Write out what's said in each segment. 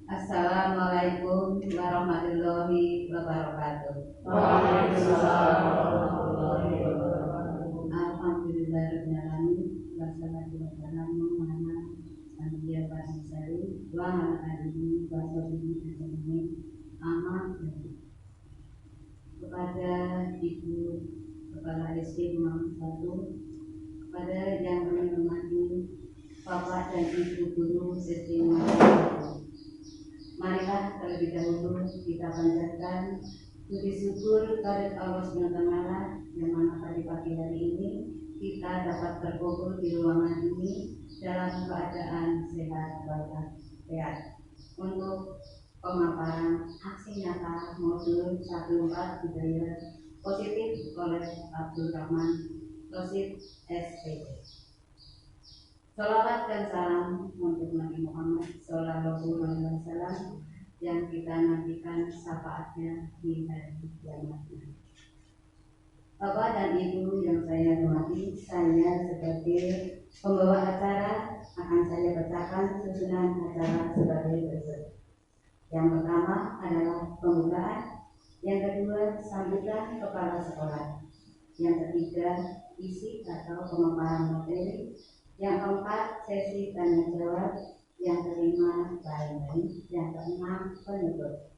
Assalamualaikum warahmatullahi wabarakatuh. Waalaikumsalam warahmatullahi wabarakatuh. Alhamdulillahirrahmanirrahim. Wassalatu wassalamu ala anbiya wa mursalin wa ala alihi wa sahbihi ajmain. Amma ba'du. Kepada Ibu Kepala SD Imam 1, kepada yang kami hormati Bapak dan Ibu Guru SD Imam 1, marilah terlebih dahulu kita panjatkan puji syukur kepada Allah SWT yang mana pada pagi hari ini kita dapat berkumpul di ruangan ini dalam keadaan sehat walafiat untuk pemaparan aksi nyata modul 14 budaya positif oleh Abdul Rahman Rosid SPD. Salawat dan salam untuk Nabi Muhammad Sallallahu Alaihi Wasallam yang kita nantikan syafaatnya di hari kiamat. Bapak dan Ibu yang saya hormati, saya sebagai pembawa acara akan saya bacakan susunan acara sebagai berikut. Yang pertama adalah pembukaan, yang kedua sambutan kepala sekolah, yang ketiga isi atau pemaparan materi, yang keempat sesi tanya jawab, yang kelima bayi, yang keenam penutup.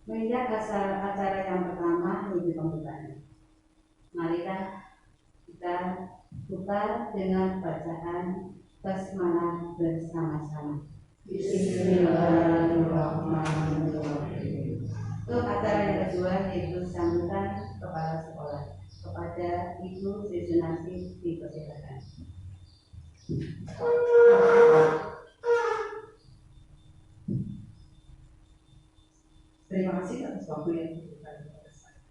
Menginjak acara yang pertama yaitu pembukaan. Marilah kita buka dengan bacaan basmalah bersama-sama. Bismillahirrahmanirrahim. Untuk acara yang kedua yaitu sambutan kepala sekolah. Kepada Ibu Siswanati dipersilakan. Terima kasih atas waktu yang diberikan kepada saya.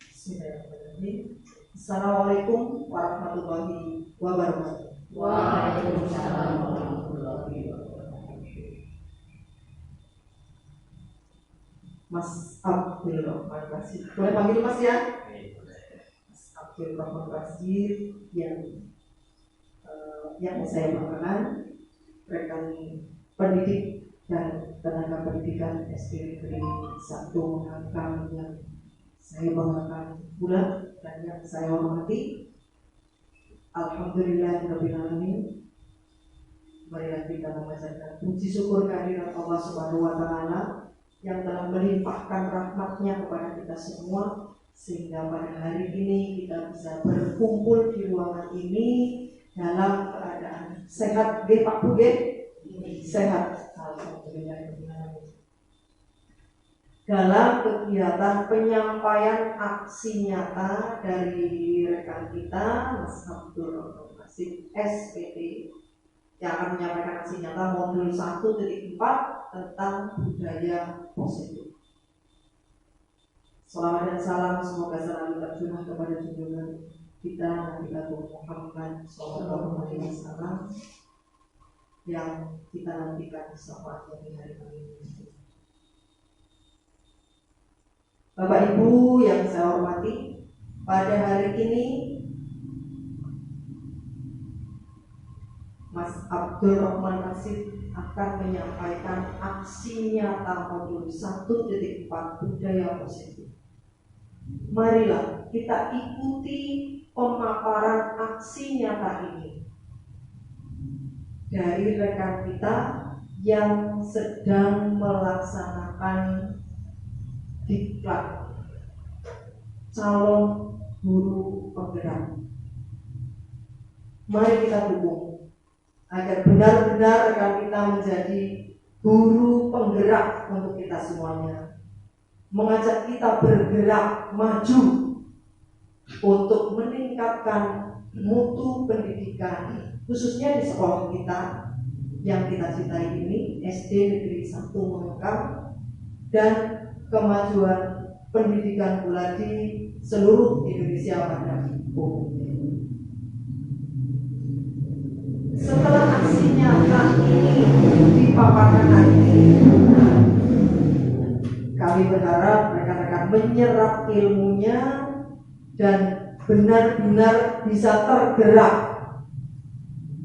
Bismillahirrahmanirrahim. Assalamualaikum warahmatullahi wabarakatuh. Waalaikumsalam warahmatullahi wabarakatuh. Mas Abdul Rahman Basir, boleh panggil Mas ya? Mas Abdul Rahman Basir yang saya banggakan, rekan pendidik dan tenaga pendidikan SD Negeri 1 Mangkang yang saya banggakan pula dan yang saya hormati. Alhamdulillahirabbil alamin. Marilah kita memanjatkan puji syukur kehadirat Allah Subhanahu wa taala yang telah melimpahkan rahmatnya kepada kita semua, sehingga pada hari ini kita bisa berkumpul di ruangan ini dalam keadaan sehat. Pak Bu, sehat. Alhamdulillah. Dalam kegiatan penyampaian aksi nyata dari rekan kita Mas Abdul Rahman Basir SPD yang akan menyampaikan aksi nyata modul 1.4 tentang budaya positif. Salawat dan salam semoga selalu tercurah kepada junjungan kita Nabi Muhammad SAW yang kita nantikan syafaatnya di hari ini. Bapak Ibu yang saya hormati, pada hari ini Mas Abdul Rahman Basir akan menyampaikan aksi nyata modul 1.4 budaya positif. Marilah kita ikuti pemaparan aksi nyata ini dari rekan kita yang sedang melaksanakan diklat calon guru penggerak. Mari kita dukung agar benar-benar rekan kita menjadi guru penggerak untuk kita semuanya, mengajak kita bergerak maju untuk meningkatkan mutu pendidikan, khususnya di sekolah kita yang kita cintai ini, SD Negeri 1 Mangkang, dan kemajuan pendidikan pula di seluruh Indonesia pada umumnya. Setelah aksi nyata ini dipaparkan hari ini, kami berharap rekan-rekan menyerap ilmunya dan benar-benar bisa tergerak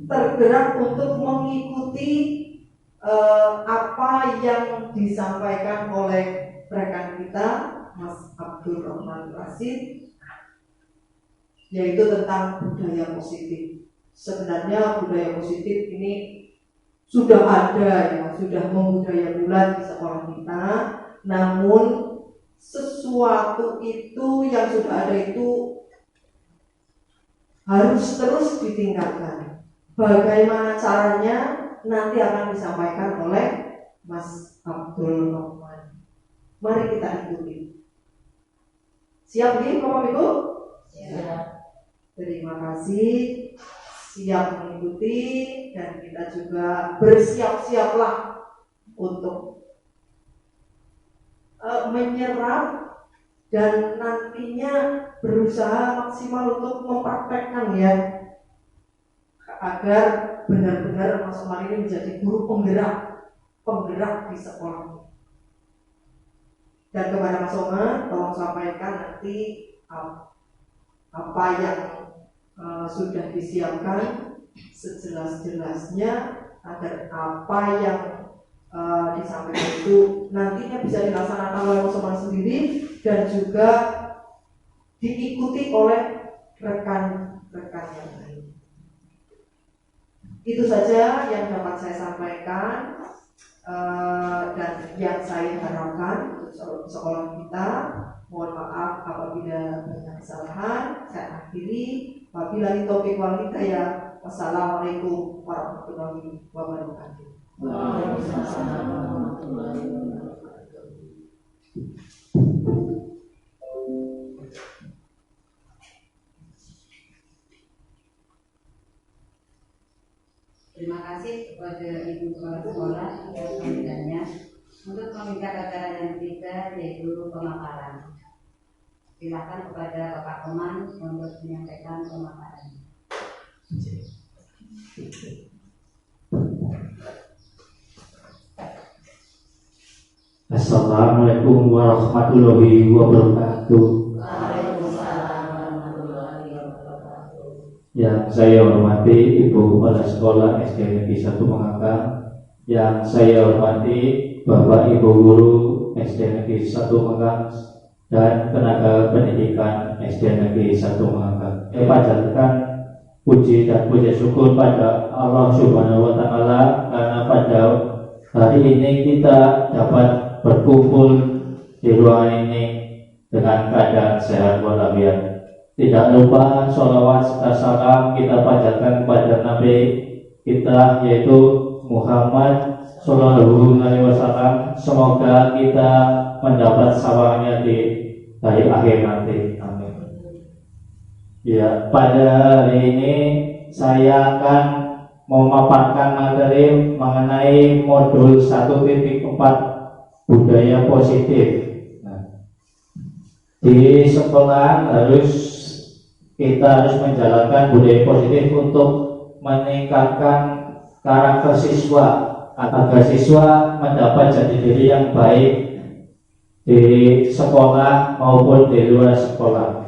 tergerak untuk mengikuti apa yang disampaikan oleh rekan kita Mas Abdul Rahman Rasid, yaitu tentang budaya positif. Sebenarnya budaya positif ini sudah ada ya, sudah membudaya bulan di sekolah kita, namun sesuatu itu yang sudah ada itu harus terus ditingkatkan. Bagaimana caranya nanti akan disampaikan oleh Mas Abdul Rahman. Mari kita ikuti. Siap nih Bapak Ibu? Siap. Terima kasih. Siap mengikuti, dan kita juga bersiap-siaplah untuk menyerap dan nantinya berusaha maksimal untuk mempraktekkan ya, agar benar-benar Mas Umar ini menjadi guru penggerak di sekolah. Dan kepada Mas Umar, tolong sampaikan nanti apa yang sudah disiapkan sejelas-jelasnya, agar apa yang disampaikan itu nantinya bisa dilaksanakan oleh Mas Umar sendiri dan juga diikuti oleh rekan-rekan yang lain. Itu saja yang dapat saya sampaikan dan yang saya harapkan untuk sekolah kita. Mohon maaf apabila banyak kesalahan. Saya akhiri. Wabillahi taufiq wal hidayah. Wassalamualaikum warahmatullahi wabarakatuh. Waalaikumsalam warahmatullahi wabarakatuh. Terima kasih kepada Ibu Kepala Sekolah yang pembinanya untuk memikat acara yang ketiga, yaitu pemaparan. Silakan kepada Bapak Koman untuk menyampaikan pemaparan. Assalamualaikum warahmatullahi wabarakatuh. Yang saya hormati Ibu Kepala Sekolah SD Negeri 1 Mengakang, yang saya hormati Bapak Ibu Guru SD Negeri 1 Mengakang dan tenaga pendidikan SD Negeri 1 Mengakang. Saya panjatkan puji dan puji syukur pada Allah Subhanahu wa Ta'ala karena pada hari ini kita dapat berkumpul di ruangan ini dengan keadaan sehat walafiat. Tidak lupa sholawat serta salam kita panjatkan kepada Nabi kita, yaitu Muhammad Sallallahu Alaihi Wasallam. Semoga kita mendapat sawangnya di hari akhir nanti. Amin. Ya, pada hari ini saya akan memaparkan materi mengenai modul 1.4 budaya positif. Nah, di sekolah kita harus menjalankan budaya positif untuk meningkatkan karakter siswa agar siswa mendapat jati diri yang baik di sekolah maupun di luar sekolah.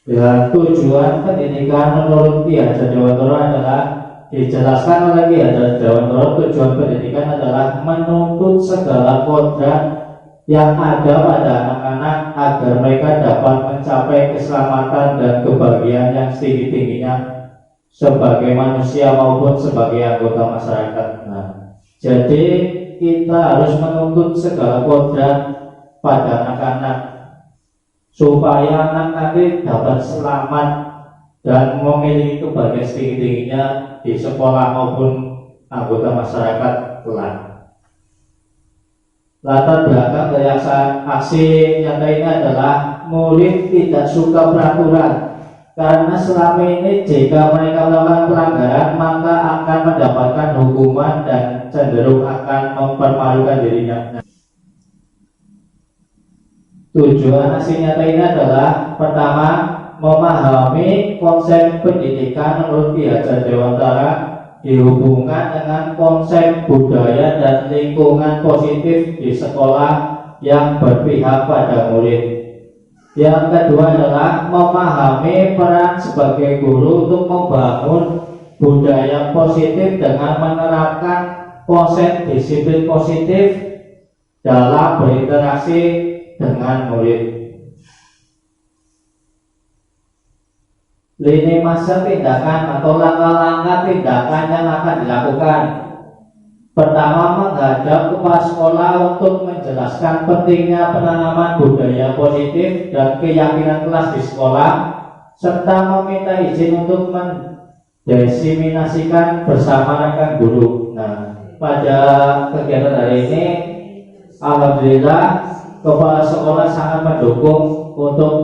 Dan tujuan pendidikan menurut Ki Hajar Dewantara adalah dijelaskan oleh Ki Hajar Dewantara, tujuan pendidikan adalah menuntut segala kodrat yang ada pada anak-anak agar mereka dapat mencapai keselamatan dan kebahagiaan yang setinggi-tingginya sebagai manusia maupun sebagai anggota masyarakat. Nah, jadi kita harus menuntut segala kodrat pada anak-anak supaya anak nanti dapat selamat dan memiliki kebahagiaan setinggi-tingginya di sekolah maupun anggota masyarakat kelak. Latar belakang dari aksi nyata ini adalah murid tidak suka peraturan, karena selama ini jika mereka melakukan pelanggaran maka akan mendapatkan hukuman dan cenderung akan mempermalukan dirinya. Tujuan aksi nyata ini adalah pertama, memahami konsep pendidikan menurut Ki Hajar Dewantara dihubungkan dengan konsep budaya dan lingkungan positif di sekolah yang berpihak pada murid. Yang kedua adalah memahami peran sebagai guru untuk membangun budaya positif dengan menerapkan konsep disiplin positif dalam berinteraksi dengan murid. Lini masa tindakan atau langkah-langkah tindakan yang akan dilakukan. Pertama, menghadap kepala sekolah untuk menjelaskan pentingnya penanaman budaya positif dan keyakinan kelas di sekolah, serta meminta izin untuk mendiseminasikan bersama rekan guru. Nah, pada kegiatan hari ini, alhamdulillah kepala sekolah sangat mendukung untuk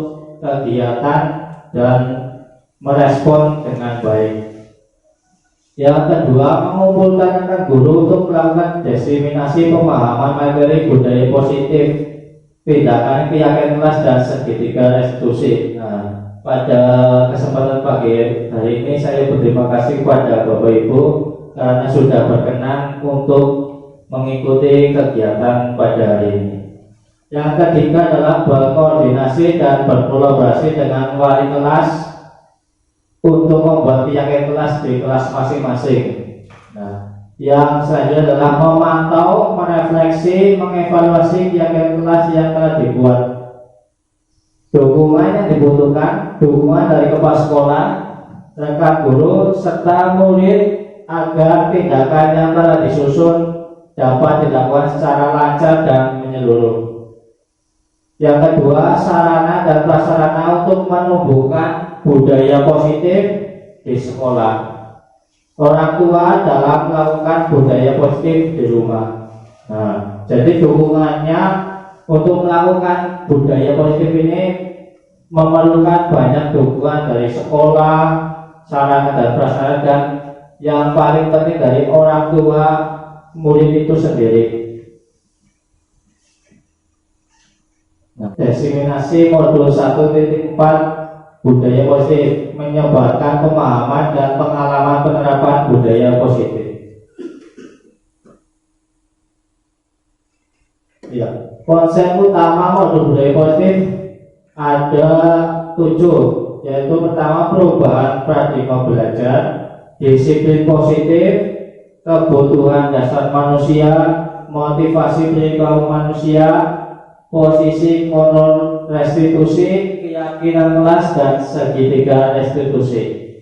kegiatan dan merespon dengan baik. Yang kedua, mengumpulkan rekan guru untuk melakukan diseminasi pemahaman materi budaya positif, tindakan keyakinan kelas dan segitiga restitusi. Nah, pada kesempatan pagi hari ini saya berterima kasih kepada Bapak Ibu karena sudah berkenan untuk mengikuti kegiatan pada hari ini. Yang ketiga adalah berkoordinasi dan berkolaborasi dengan wali kelas untuk membuat keyakinan kelas di kelas masing-masing. Nah, yang selanjutnya adalah memantau, merefleksi, mengevaluasi keyakinan kelas yang telah dibuat. Dukungan yang dibutuhkan, dukungan dari kepala sekolah, rekan guru, serta murid agar tindakan yang telah disusun dapat dilakukan secara lancar dan menyeluruh. Yang kedua, sarana dan prasarana untuk menumbuhkan budaya positif di sekolah. Orang tua dalam melakukan budaya positif di rumah. Nah, jadi dukungannya untuk melakukan budaya positif ini memerlukan banyak dukungan dari sekolah, sarana dan prasarana, dan yang paling penting dari orang tua murid itu sendiri. Nah, diseminasi modul 1.4 budaya positif, menyebarkan pemahaman dan pengalaman penerapan budaya positif. Ya, konsep utama modul budaya positif ada 7, yaitu pertama perubahan paradigma belajar, disiplin positif, kebutuhan dasar manusia, motivasi perilaku manusia, posisi konor restitusi, keyakinan kelas dan segitiga restitusi.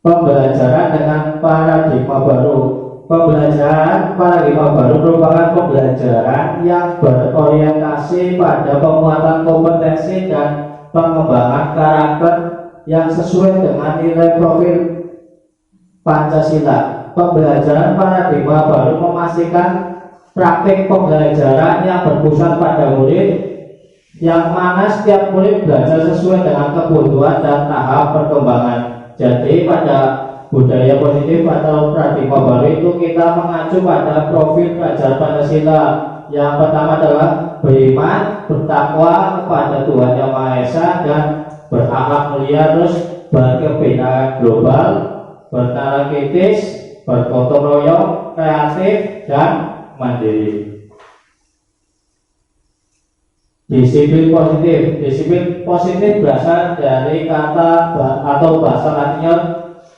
Pembelajaran dengan paradigma baru. Pembelajaran paradigma baru merupakan pembelajaran yang berorientasi pada penguatan kompetensi dan pengembangan karakter yang sesuai dengan nilai profil Pancasila. Pembelajaran paradigma baru memastikan praktik pembelajaran yang berpusat pada murid, yang mana setiap murid belajar sesuai dengan kebutuhan dan tahap perkembangan. Jadi pada budaya positif atau paradigma baru itu kita mengacu pada profil pelajar Pancasila. Yang pertama adalah beriman, bertakwa kepada Tuhan Yang Maha Esa dan berakhlak mulia, terus berkebenangan global, bernalar kritis, bergotong royong, kreatif dan mandiri. Disiplin positif. Disiplin positif berasal dari kata atau bahasa Latinnya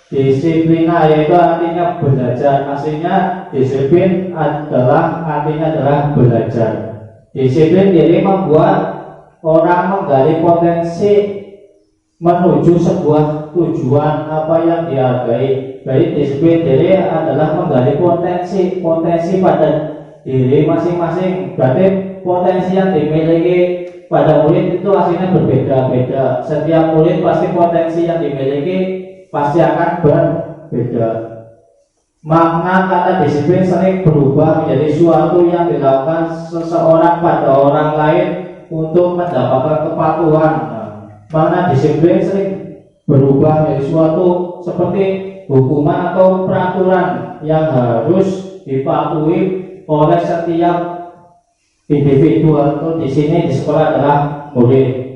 disiplina, yaitu artinya belajar. Aslinya disiplin artinya adalah belajar. Disiplin diri membuat orang menggali potensi menuju sebuah tujuan apa yang dihargai. Jadi disiplin diri adalah menggali potensi pada diri masing-masing. Berarti potensi yang dimiliki pada murid itu aslinya berbeda-beda. Setiap murid pasti potensi yang dimiliki pasti akan berbeda. Makna kata disiplin sering berubah menjadi suatu yang dilakukan seseorang pada orang lain untuk mendapatkan kepatuhan. Makna disiplin sering berubah menjadi suatu seperti hukuman atau peraturan yang harus dipatuhi oleh setiap individu, atau di sini di sekolah adalah murid.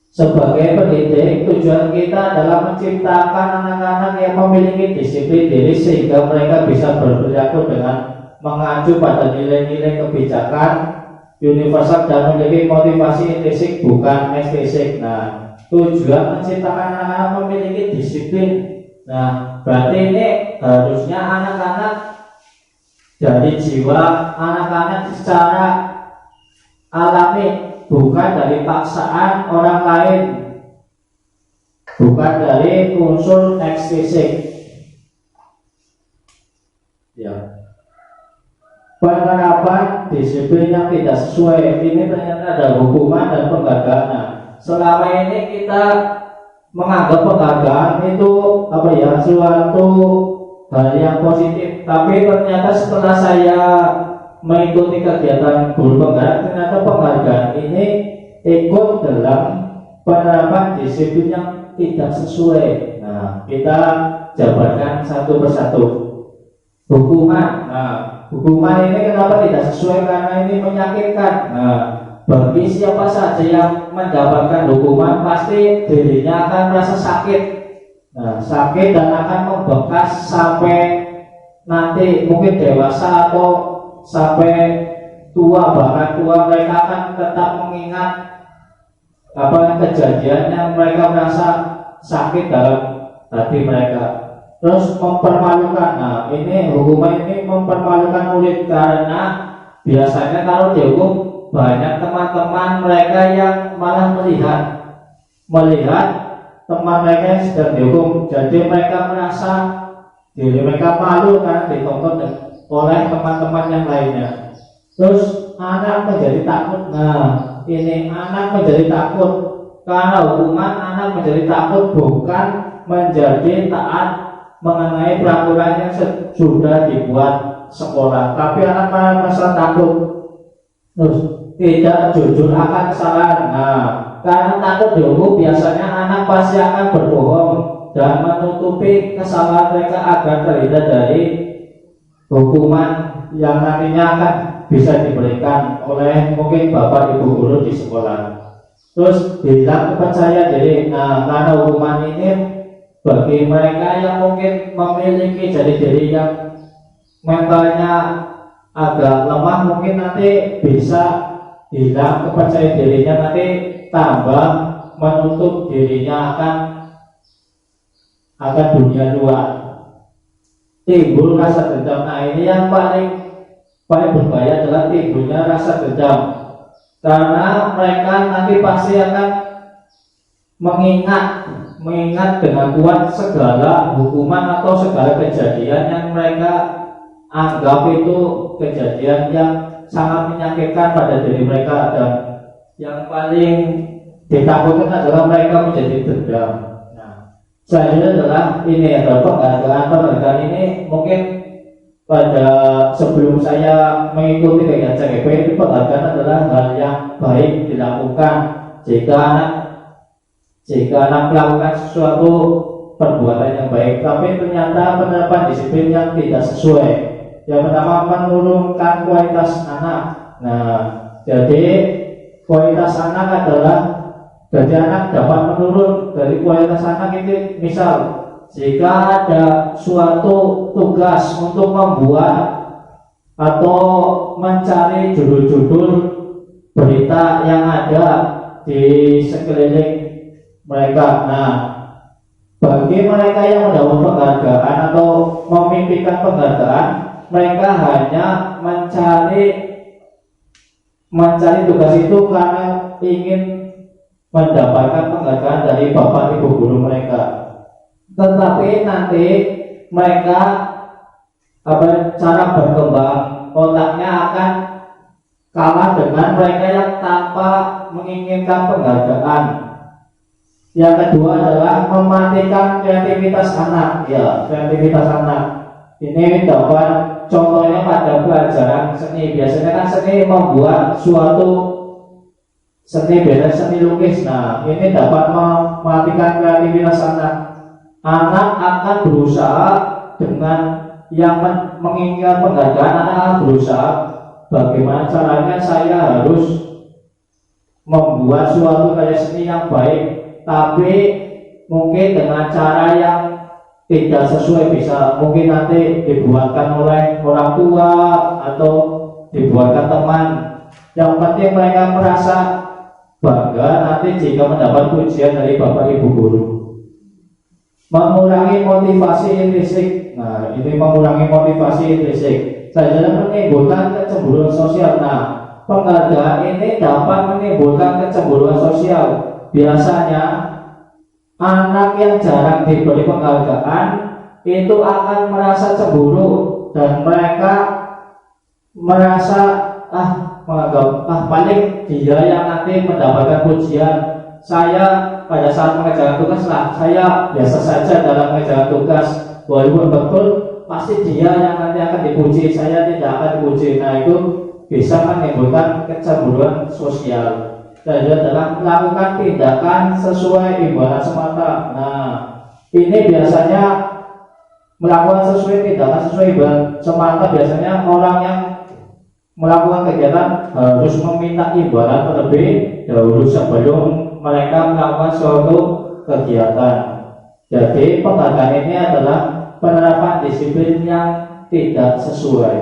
Sebagai pendidik, tujuan kita adalah menciptakan anak-anak yang memiliki disiplin diri sehingga mereka bisa berperilaku dengan mengacu pada nilai-nilai kebijakan universal dan memiliki motivasi intrinsik bukan ekstrinsik. Nah, tujuan menciptakan anak-anak memiliki disiplin. Nah, berarti ini harusnya anak-anak dari jiwa anak-anak secara alami, bukan dari paksaan orang lain, bukan dari unsur eksplisit. Ya. Penerapan disiplin yang tidak sesuai ini ternyata ada hukuman dan penghargaan. Nah, selama ini kita menganggap penghargaan itu suatu hal yang positif, tapi ternyata setelah saya mengikuti kegiatan guru penggerak, ternyata penghargaan ini ikut dalam penerapan disiplin yang tidak sesuai. Nah, kita jabarkan satu persatu. Hukuman. Nah, hukuman ini kenapa tidak sesuai? Karena ini menyakitkan. Nah, bagi siapa saja yang mendapatkan hukuman, pasti dirinya akan merasa sakit. Nah, sakit dan akan membekas sampai nanti mungkin dewasa atau sampai tua, bahkan tua mereka akan tetap mengingat kejadian yang mereka merasa sakit dalam hati mereka. Terus mempermalukan. Nah, ini hukuman ini mempermalukan murid, karena biasanya kalau dihukum banyak teman-teman mereka yang malah melihat teman mereka yang sedang dihukum, jadi mereka merasa diri mereka malu karena ditonton oleh teman-teman yang lainnya. Terus anak menjadi takut. Nah, ini anak menjadi takut karena hukuman. Anak menjadi takut bukan menjadi taat mengenai peraturan yang sudah dibuat sekolah, tapi anak malah merasa takut, terus tidak jujur akan kesalahan. Nah, karena takut dihukum, biasanya anak pasti akan berbohong dan menutupi kesalahan mereka agar terhindar dari hukuman yang nantinya akan bisa diberikan oleh mungkin bapak ibu guru di sekolah. Terus bilang kepercayaan diri. Nah, karena hukuman ini bagi mereka yang mungkin memiliki diri yang mentalnya agak lemah, mungkin nanti bisa hilang kepercayaan dirinya, nanti tambah menutup dirinya akan dunia luar, timbul rasa dendam. Nah, ini yang paling berbahaya adalah timbulnya rasa dendam, karena mereka nanti pasti akan mengingat dengan kuat segala hukuman atau segala kejadian yang mereka anggap itu kejadian yang sangat menyakitkan pada diri mereka, dan yang paling ditakutkan adalah mereka menjadi dendam. Nah, selanjutnya adalah ini adalah penghargaan ini mungkin pada sebelum saya mengikuti kegiatan CGP, ini penghargaan adalah hal yang baik dilakukan jika anak melakukan sesuatu perbuatan yang baik, tapi ternyata penerapan disiplin yang tidak sesuai. Yang pertama, menurunkan kualitas anak. Nah, jadi kualitas anak adalah anak dapat menurun dari kualitas anak ini. Misal, jika ada suatu tugas untuk membuat atau mencari judul-judul berita yang ada di sekeliling mereka. Nah, bagi mereka yang mendapat penghargaan atau memimpikan penghargaan, mereka hanya mencari tugas itu karena ingin mendapatkan penghargaan dari bapak ibu guru mereka. Tetapi nanti mereka cara berkembang otaknya akan kalah dengan mereka yang tanpa menginginkan penghargaan. Yang kedua adalah mematikan kreativitas anak. Ya, kreativitas anak ini dapat contohnya pada pelajaran seni. Biasanya kan seni membuat suatu seni, beda seni lukis. Nah, ini dapat mematikan kreativitas anak. Anak akan berusaha dengan yang menginginkan penghargaan. Anak akan berusaha bagaimana caranya saya harus membuat suatu karya seni yang baik, tapi mungkin dengan cara yang tidak sesuai. Bisa mungkin nanti dibuatkan oleh orang tua atau dibuatkan teman. Yang penting mereka merasa bangga nanti jika mendapat pujian dari Bapak Ibu guru. Mengurangi motivasi intrinsik. Nah, ini mengurangi motivasi intrinsik. Saya menimbulkan kecemburuan sosial. Nah, penghargaan ini dapat menimbulkan kecemburuan sosial. Biasanya anak yang jarang diberi penghargaan itu akan merasa cemburu dan mereka merasa menganggap paling dia yang nanti mendapatkan pujian. Saya pada saat mengerjakan tugas saya biasa saja dalam mengerjakan tugas, walaupun betul pasti dia yang nanti akan dipuji, saya tidak akan dipuji. Nah, itu bisa menimbulkan kecemburuan sosial. Dan adalah melakukan tindakan sesuai imbalan semata. Nah, ini biasanya melakukan tindakan sesuai imbalan semata. Biasanya orang yang melakukan kegiatan harus meminta imbalan terlebih dahulu sebelum mereka melakukan suatu kegiatan. Jadi penghargaan ini adalah penerapan disiplin yang tidak sesuai.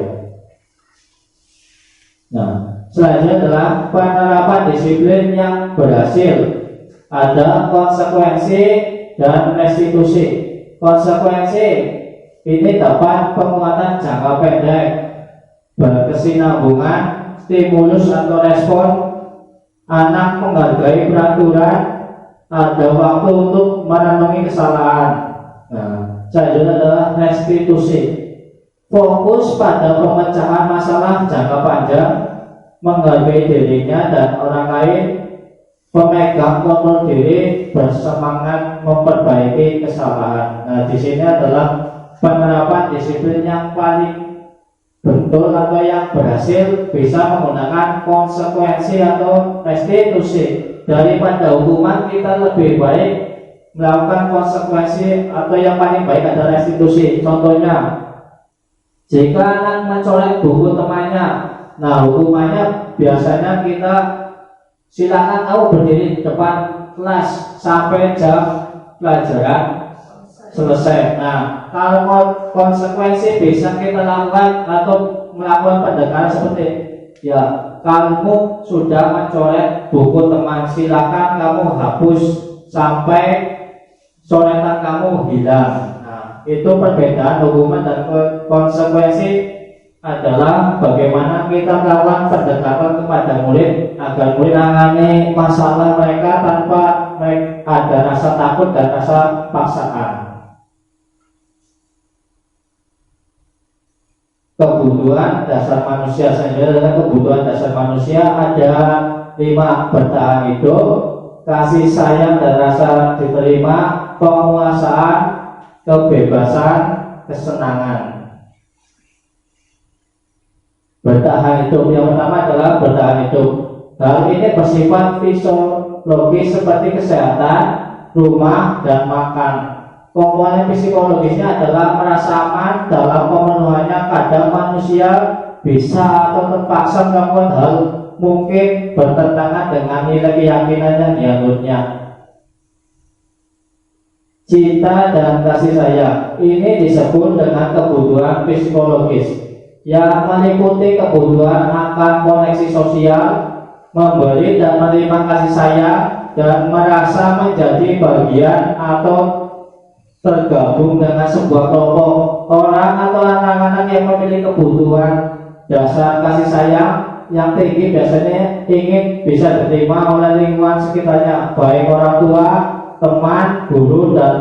Nah, selanjutnya adalah penerapan disiplin yang berhasil. Ada konsekuensi dan restitusi. Konsekuensi ini dapat penguatan jangka pendek, berkesinambungan, stimulus atau respon, anak menghargai peraturan, ada waktu untuk merenungi kesalahan. Nah, selanjutnya adalah restitusi. Fokus pada pemecahan masalah jangka panjang, menghargai dirinya dan orang lain, pemegang kontrol diri, bersemangat memperbaiki kesalahan. Nah, di sini adalah penerapan disiplin yang paling betul atau yang berhasil, bisa menggunakan konsekuensi atau restitusi. Daripada hukuman, kita lebih baik melakukan konsekuensi atau yang paling baik adalah restitusi. Contohnya, jika anak mencolek buku temannya, nah hukumannya biasanya kita silakan berdiri di depan kelas sampai jam pelajaran selesai. Nah, kalau konsekuensi bisa kita lakukan atau melakukan pendekatan seperti kamu sudah mencoret buku teman, silakan kamu hapus sampai coretan kamu hilang. Nah, itu perbedaan hukuman dan konsekuensi adalah bagaimana kita melakukan pendekatan kepada murid agar murid menangani masalah mereka tanpa ada rasa takut dan rasa paksaan. Kebutuhan dasar manusia saja adalah kebutuhan dasar manusia ada 5: bertahan hidup, kasih sayang dan rasa diterima, penguasaan, kebebasan, kesenangan. Bertahan hidup yang pertama adalah bertahan hidup. Hal ini bersifat fisiologis seperti kesehatan, rumah, dan makan. Komponen psikologisnya adalah merasa aman dalam pemenuhannya. Kadang manusia bisa atau terpaksa melakukan hal mungkin bertentangan dengan nilai keyakinan yang dianutnya. Cinta dan kasih sayang ini disebut dengan kebutuhan psikologis yang meliputi kebutuhan akan koneksi sosial, memberi dan menerima kasih sayang, dan merasa menjadi bagian atau tergabung dengan sebuah kelompok. Orang atau anak-anak yang memiliki kebutuhan dasar kasih sayang yang tinggi biasanya ingin bisa diterima oleh lingkungan sekitarnya, baik orang tua, teman, guru, dan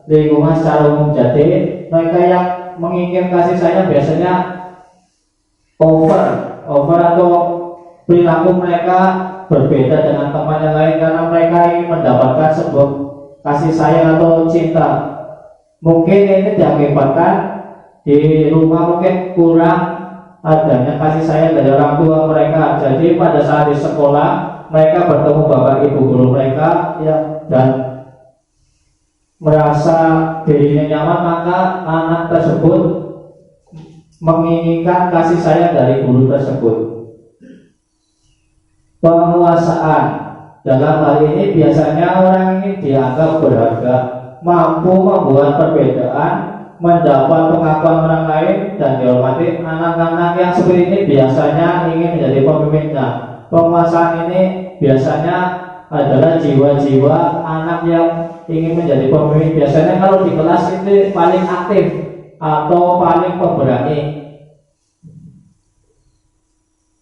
lingkungan secara umum. Jadi mereka yang menginginkan kasih sayang biasanya over atau perilaku mereka berbeda dengan teman yang lain karena mereka ingin mendapatkan sebuah kasih sayang atau cinta. Mungkin ini diakibatkan di rumah mungkin kurang adanya kasih sayang dari orang tua mereka. Jadi pada saat di sekolah mereka bertemu bapak ibu guru mereka dan merasa dirinya nyaman, maka anak tersebut menginginkan kasih sayang dari guru tersebut. Penguasaan dalam hal ini biasanya orang ini dianggap berharga, mampu membuat perbedaan, mendapat pengakuan orang lain, dan dihormati. Anak-anak yang seperti ini biasanya ingin menjadi pemimpinnya. Penguasaan ini biasanya adalah jiwa-jiwa anak yang ingin menjadi pemimpin. Biasanya kalau di kelas itu paling aktif atau paling pemberani.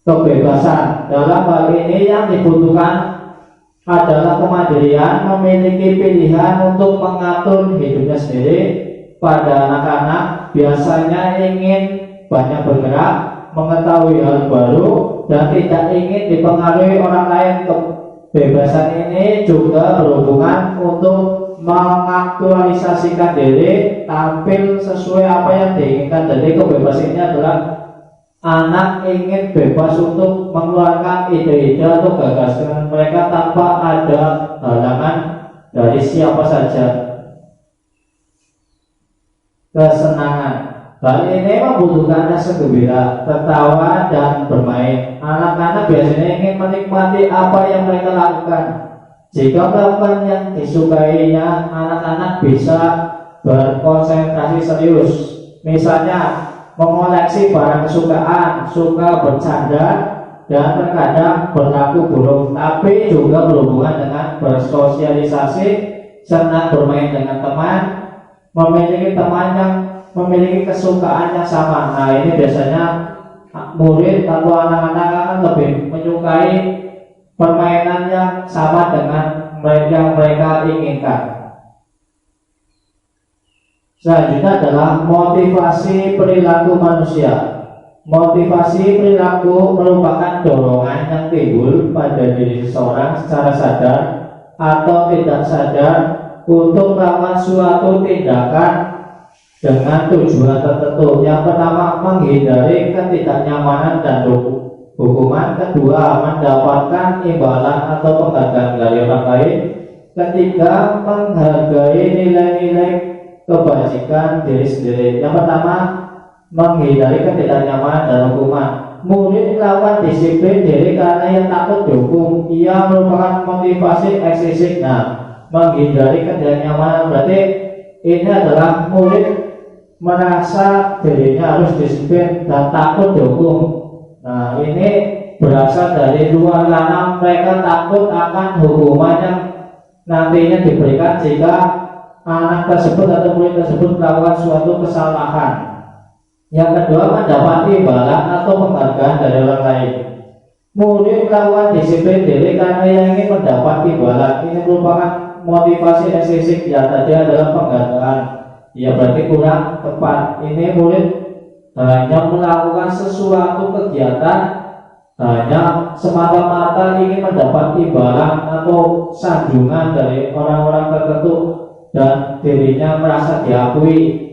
Kebebasan dalam hal ini yang dibutuhkan adalah kemandirian, memiliki pilihan untuk mengatur hidupnya sendiri. Pada anak-anak biasanya ingin banyak bergerak, mengetahui hal baru, dan tidak ingin dipengaruhi orang lain. Kebebasan ini juga berhubungan untuk mengaktualisasikan diri, tampil sesuai apa yang diinginkan. Jadi kebebasan ini adalah anak ingin bebas untuk mengeluarkan ide-ide atau gagasan mereka tanpa ada halangan dari siapa saja. Kesenangan, hal ini membutuhkan rasa gembira, tertawa, dan bermain. Anak-anak biasanya ingin menikmati apa yang mereka lakukan. Jika melakukan yang disukainya, anak-anak bisa berkonsentrasi serius. Misalnya mengoleksi barang kesukaan, suka bercanda, dan terkadang berlaku buruk, tapi juga berhubungan dengan bersosialisasi, senang bermain dengan teman, memiliki teman yang memiliki kesukaan yang sama. Nah, ini biasanya murid atau anak-anak akan lebih menyukai permainan yang sama dengan yang mereka inginkan. Selanjutnya adalah motivasi perilaku manusia. Motivasi perilaku merupakan dorongan yang timbul pada diri seseorang secara sadar atau tidak sadar untuk melakukan suatu tindakan dengan tujuan tertentu. Yang pertama, menghindari ketidaknyamanan dan hukuman. Kedua, mendapatkan imbalan atau penghargaan dari orang lain. Ketiga, menghargai nilai-nilai kebajikan diri sendiri. Yang pertama, menghindari ketidaknyamanan dan hukuman. Murid melakukan disiplin diri karena ia takut dihukum. Ia merupakan motivasi ekstrisik. Menghindari ketidaknyamanan berarti ini adalah murid merasa dirinya harus disiplin dan takut dihukum. Nah, ini berasal dari luar karena mereka takut akan hukuman yang nantinya diberikan jika anak tersebut atau murid tersebut melakukan suatu kesalahan. Yang kedua, mendapati imbalan atau penghargaan dari orang lain. Murid melakukan disiplin diri karena ia ingin mendapat imbalan. Ini merupakan motivasi ekstrisik. Ya, tadi adalah penghargaan. Ya, berarti kurang tepat. Ini murid hanya melakukan sesuatu kegiatan hanya semata-mata ingin mendapat imbalan atau sanjungan dari orang-orang tertentu dan dirinya merasa diakui.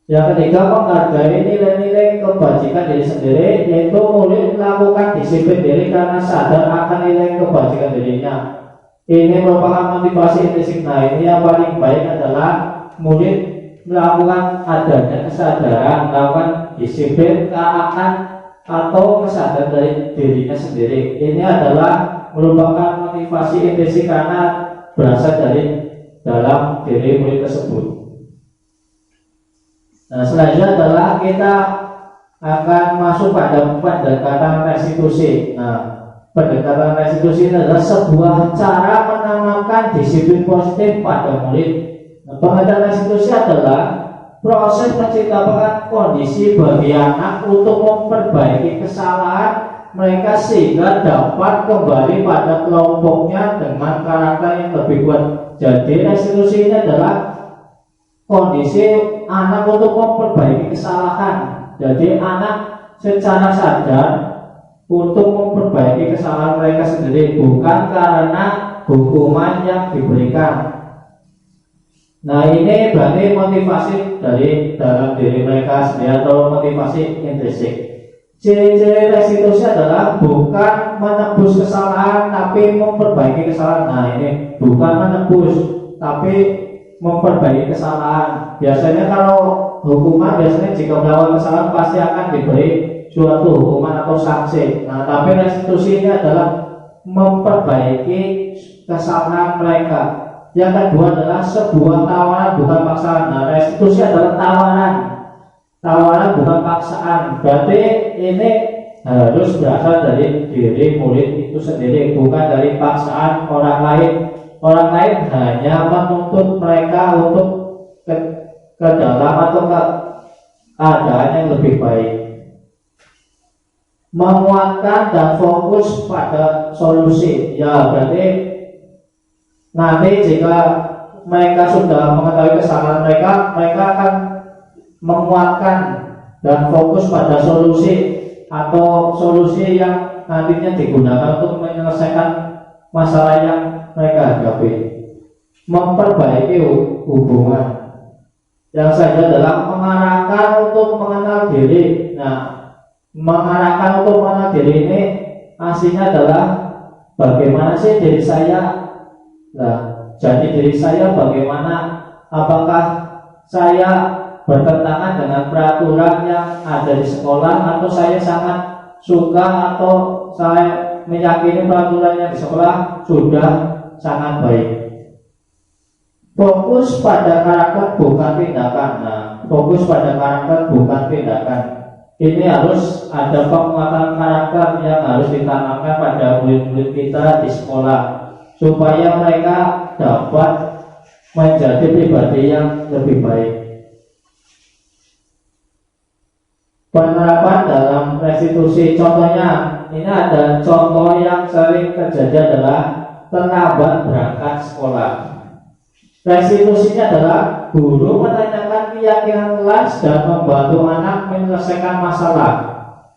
Yang ketiga, menghargai nilai-nilai kebajikan diri sendiri, yaitu murid melakukan disiplin diri karena sadar akan nilai kebajikan dirinya. Ini merupakan motivasi intrinsik. Nah, ini yang paling baik adalah murid melakukan adanya kesadaran, melakukan disiplin akan atau kesadaran dari dirinya sendiri. Ini adalah merupakan motivasi intrinsik karena berasal dari dalam diri murid tersebut. Nah, selanjutnya adalah kita akan masuk pada pendekatan restitusi. Nah, pendekatan restitusi adalah sebuah cara menanamkan disiplin positif pada murid. Pendekatan restitusi adalah proses menciptakan kondisi bagi anak untuk memperbaiki kesalahan mereka sehingga dapat kembali pada kelompoknya dengan karakter yang lebih kuat. Jadi restitusi ini adalah kondisi anak untuk memperbaiki kesalahan. Jadi anak secara sadar untuk memperbaiki kesalahan mereka sendiri, bukan karena hukuman yang diberikan. Nah, ini berarti motivasi dari dalam diri mereka sendiri atau motivasi intrinsik. Ciri-ciri restitusi adalah bukan menebus kesalahan tapi memperbaiki kesalahan. Nah, ini bukan menebus tapi memperbaiki kesalahan. Biasanya kalau hukuman, biasanya jika melakukan kesalahan pasti akan diberi suatu hukuman atau sanksi. Nah, tapi restitusi ini adalah memperbaiki kesalahan mereka. Yang kedua adalah sebuah tawaran bukan paksaan. Nah, restitusi adalah tawaran bukan paksaan. Berarti ini harus berasal dari diri murid itu sendiri, bukan dari paksaan orang lain. Orang lain hanya menuntut mereka untuk ke dalam atau ke keadaan yang lebih baik. Menguatkan dan fokus pada solusi. Ya, berarti nanti jika mereka sudah mengetahui kesalahan mereka, mereka akan menguatkan dan fokus pada solusi atau solusi yang nantinya digunakan untuk menyelesaikan masalah yang mereka hadapi. Memperbaiki hubungan. Yang saja adalah mengarahkan untuk mengenal diri. Nah, mengarahkan untuk mengenal diri ini aslinya adalah bagaimana sih diri saya. Nah, jadi diri saya bagaimana? Apakah saya bertentangan dengan peraturan yang ada di sekolah, atau saya sangat suka atau saya meyakini peraturan yang di sekolah sudah sangat baik. Fokus pada karakter bukan tindakan. Nah, fokus pada karakter bukan tindakan. Ini harus ada penguatan karakter yang harus ditanamkan pada murid-murid kita di sekolah supaya mereka dapat menjadi pribadi yang lebih baik. Penerapan dalam restitusi, contohnya ini ada contoh yang sering terjadi adalah terlambat berangkat sekolah. Restitusinya adalah guru menanyakan keyakinan kelas dan membantu anak menyelesaikan masalah.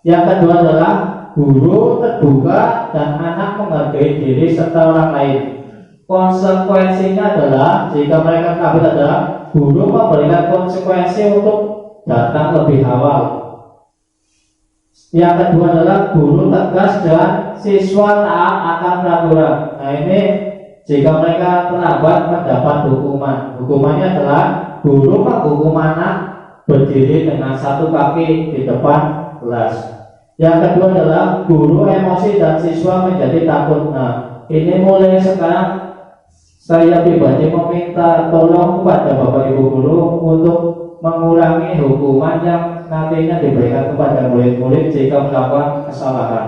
Yang kedua adalah guru terbuka dan anak menghargai diri serta orang lain. Konsekuensinya adalah jika mereka kabur adalah guru memberikan konsekuensi untuk datang lebih awal. Yang kedua adalah guru tegas dan siswa taat akan peraturan. Nah, ini jika mereka terlambat mendapat hukuman. Hukumannya adalah guru menghukum anak berdiri dengan satu kaki di depan kelas. Yang kedua adalah guru emosi dan siswa menjadi takut. Nah, ini mulai sekarang saya pribadi meminta tolong kepada Bapak Ibu guru untuk mengurangi hukuman yang nantinya diberikan kepada murid-murid jika melakukan kesalahan.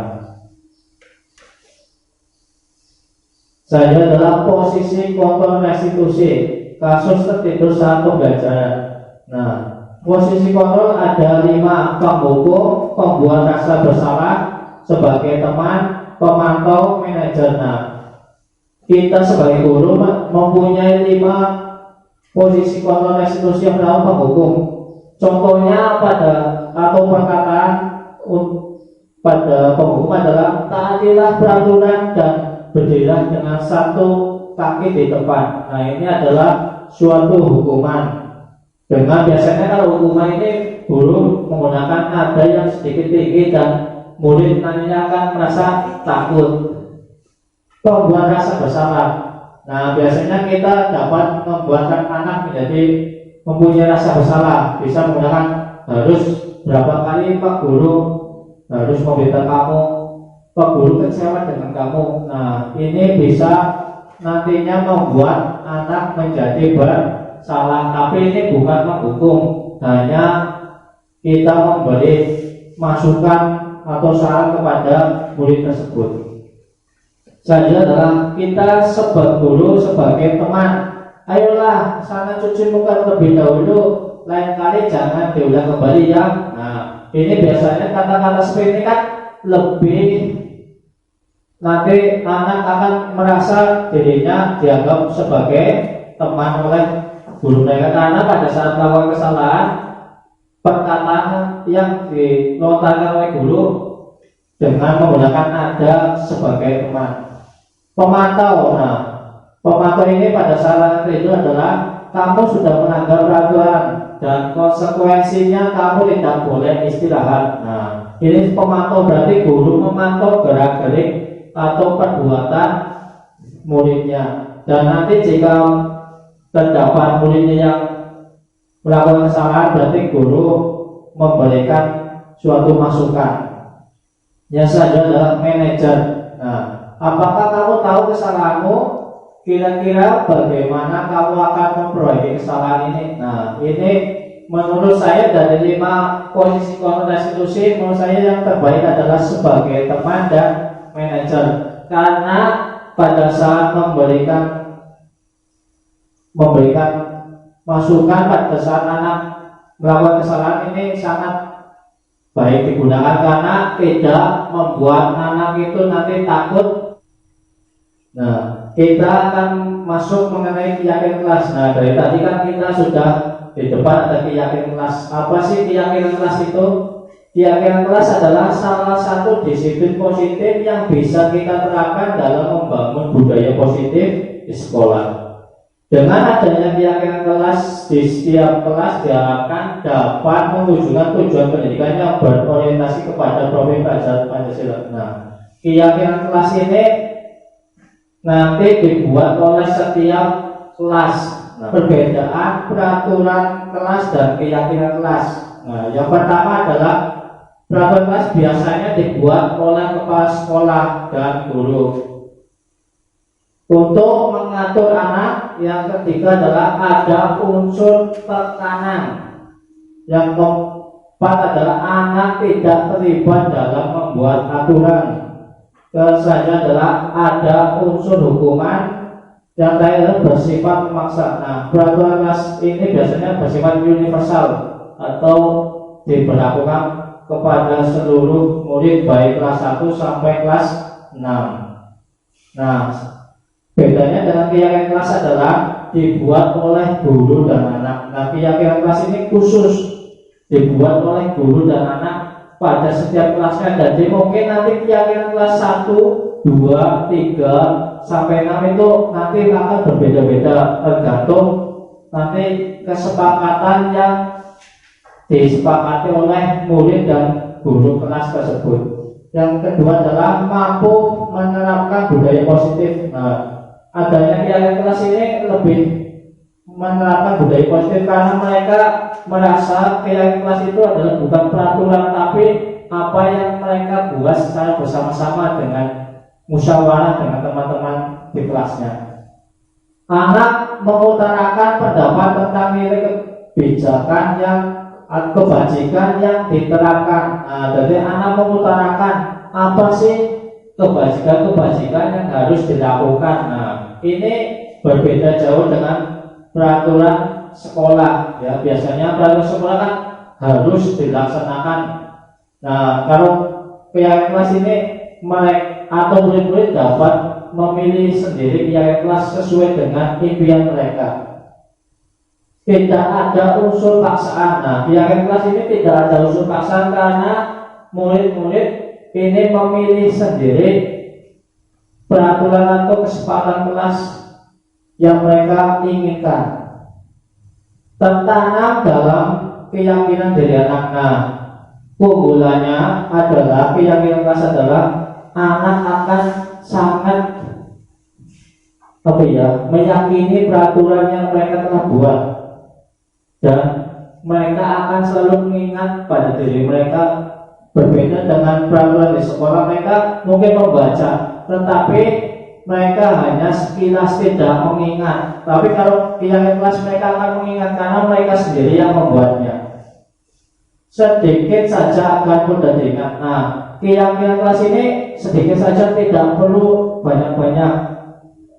Saya adalah posisi kontrol restitusi kasus tertidur saat pembelajaran. Nah, posisi kontrol ada 5: penghukum, pembuat rasa bersalah sebagai teman, pemantau, manajer. Nah, kita sebagai guru mempunyai 5 posisi kontrol restitusi yang pertama penghukum. Contohnya atau perkataan pada penghukum adalah taatilah peraturan dan berdirilah dengan satu kaki di depan. Nah, ini adalah suatu hukuman. Dengan biasanya kalau hukuman ini guru menggunakan nada yang sedikit tinggi dan murid nantinya akan merasa takut. Pembuat rasa bersalah. Nah, biasanya kita dapat membuatkan anak menjadi mempunyai rasa bersalah. Bisa menggunakan harus berapa kali Pak Guru harus meminta kamu, Pak Guru kecewa dengan kamu. Nah, ini bisa nantinya membuat anak menjadi bersalah. Tapi ini bukan menghukum, hanya kita memberi masukan atau saran kepada murid tersebut. Selanjutnya adalah kita sebagai guru, sebagai teman, ayolah sana cuci muka terlebih dahulu, lain kali jangan diulang kembali ya. Nah, ini biasanya kata-kata seperti ini kan lebih nanti anak akan merasa dirinya dianggap sebagai teman oleh guru mereka, karena pada saat melakukan kesalahan perkataan yang dilontarkan oleh guru dengan menggunakan nada sebagai teman. Pemantau. Nah, pemantau ini pada saat itu adalah kamu sudah melanggar peraturan dan konsekuensinya kamu tidak boleh istirahat. Nah, ini pemantau berarti guru memantau gerak-gerik atau perbuatan muridnya. Dan nanti jika terdapat muridnya yang melakukan kesalahan, berarti guru memberikan suatu masukan. Yang selanjutnya adalah manajer. Nah, apakah kamu tahu kesalahanmu? Kira-kira bagaimana kamu akan memperbaiki kesalahan ini? Nah, ini menurut saya dari 5 posisi konstitusi, menurut saya yang terbaik adalah sebagai teman dan manajer. Karena pada saat memberikan masukan pada saat anak melakukan kesalahan ini sangat baik digunakan karena tidak membuat anak itu nanti takut. Nah, kita akan masuk mengenai keyakinan kelas. Nah, dari tadi kan kita sudah di depan ada keyakinan kelas. Apa sih keyakinan kelas itu? Keyakinan kelas adalah salah satu disiplin positif yang bisa kita terapkan dalam membangun budaya positif di sekolah. Dengan adanya keyakinan kelas di setiap kelas diharapkan dapat mewujudkan tujuan pendidikan yang berorientasi kepada profil pelajaran Pancasila. Nah, keyakinan kelas ini nanti dibuat oleh setiap kelas. Nah, perbedaan peraturan kelas dan keyakinan kelas. Nah, yang pertama adalah peraturan kelas biasanya dibuat oleh kepala sekolah dan guru untuk mengatur anak. Yang ketiga adalah ada unsur tekanan. Yang keempat adalah anak tidak terlibat dalam membuat aturan. Selanjutnya adalah ada unsur hukuman. Yang terakhir bersifat memaksa. Nah, peraturan kelas ini biasanya bersifat universal atau diberlakukan kepada seluruh murid baik kelas 1 sampai kelas 6. Nah, bedanya dengan keyakinan kelas adalah dibuat oleh guru dan anak. Nah, keyakinan kelas ini khusus dibuat oleh guru dan anak pada setiap kelasnya. Jadi mungkin nanti keyakinan kelas 1, 2, 3 sampai 6 itu nanti akan berbeda-beda tergantung nanti kesepakatan yang disepakati oleh murid dan guru kelas tersebut. Yang kedua adalah mampu menerapkan budaya positif. Nah, adanya keyakinan kelas ini lebih menerapkan budaya positif karena mereka merasa keyakinan kelas itu adalah bukan peraturan tapi apa yang mereka buat secara bersama-sama dengan musyawarah dengan teman-teman di kelasnya. Anak mengutarakan pendapat tentang nilai kebijakan yang kebajikan yang diterapkan. Nah, jadi anak mengutarakan apa sih kebajikan yang harus dilakukan. Nah, ini berbeda jauh dengan peraturan sekolah. Ya, biasanya peraturan sekolah kan harus dilaksanakan. Nah, kalau keyakinan kelas ini mereka atau murid-murid dapat memilih sendiri keyakinan kelas sesuai dengan impian mereka. Tidak ada unsur paksaan. Nah, keyakinan kelas ini tidak ada unsur paksaan karena murid-murid ini memilih sendiri peraturan atau kesepakatan kelas yang mereka inginkan. Tertanam dalam keyakinan dari anak. Nah, keunggulannya adalah keyakinan kelas adalah anak akan sangat meyakini peraturan yang mereka telah buat. Dan mereka akan selalu mengingat pada diri mereka. Berbeda dengan peraturan di sekolah, mereka mungkin membaca, tetapi mereka hanya sekilas tidak mengingat. Tapi kalau keyakinan kelas mereka akan mengingat karena mereka sendiri yang membuatnya. Sedikit saja akan mudah diingat. Nah, keyakinan kelas ini sedikit saja tidak perlu banyak-banyak.